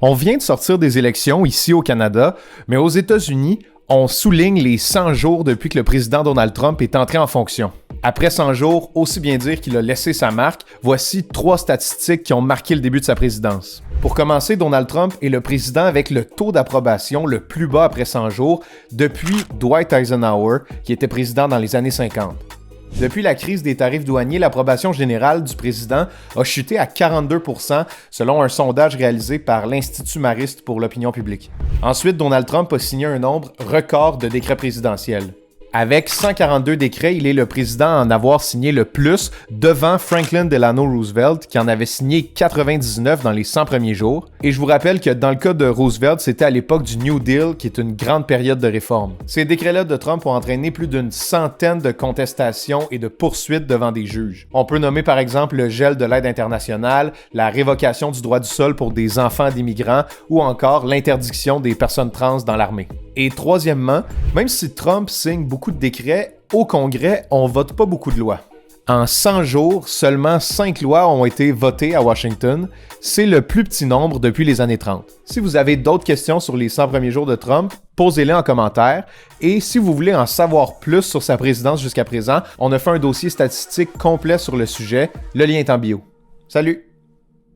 On vient de sortir des élections ici au Canada, mais aux États-Unis, on souligne les 100 jours depuis que le président Donald Trump est entré en fonction. Après 100 jours, aussi bien dire qu'il a laissé sa marque, voici 3 statistiques qui ont marqué le début de sa présidence. Pour commencer, Donald Trump est le président avec le taux d'approbation le plus bas après 100 jours depuis Dwight Eisenhower, qui était président dans les années 50. Depuis la crise des tarifs douaniers, l'approbation générale du président a chuté à 42% selon un sondage réalisé par l'Institut Marist pour l'opinion publique. Ensuite, Donald Trump a signé un nombre record de décrets présidentiels. Avec 142 décrets, il est le président à en avoir signé le plus devant Franklin Delano Roosevelt qui en avait signé 99 dans les 100 premiers jours. Et je vous rappelle que dans le cas de Roosevelt, c'était à l'époque du New Deal qui est une grande période de réforme. Ces décrets-là de Trump ont entraîné plus d'une centaine de contestations et de poursuites devant des juges. On peut nommer par exemple le gel de l'aide internationale, la révocation du droit du sol pour des enfants d'immigrants ou encore l'interdiction des personnes trans dans l'armée. Et troisièmement, même si Trump signe beaucoup de décrets, au Congrès, on vote pas beaucoup de lois. En 100 jours, seulement 5 lois ont été votées à Washington. C'est le plus petit nombre depuis les années 30. Si vous avez d'autres questions sur les 100 premiers jours de Trump, posez-les en commentaire. Et si vous voulez en savoir plus sur sa présidence jusqu'à présent, on a fait un dossier statistique complet sur le sujet. Le lien est en bio. Salut!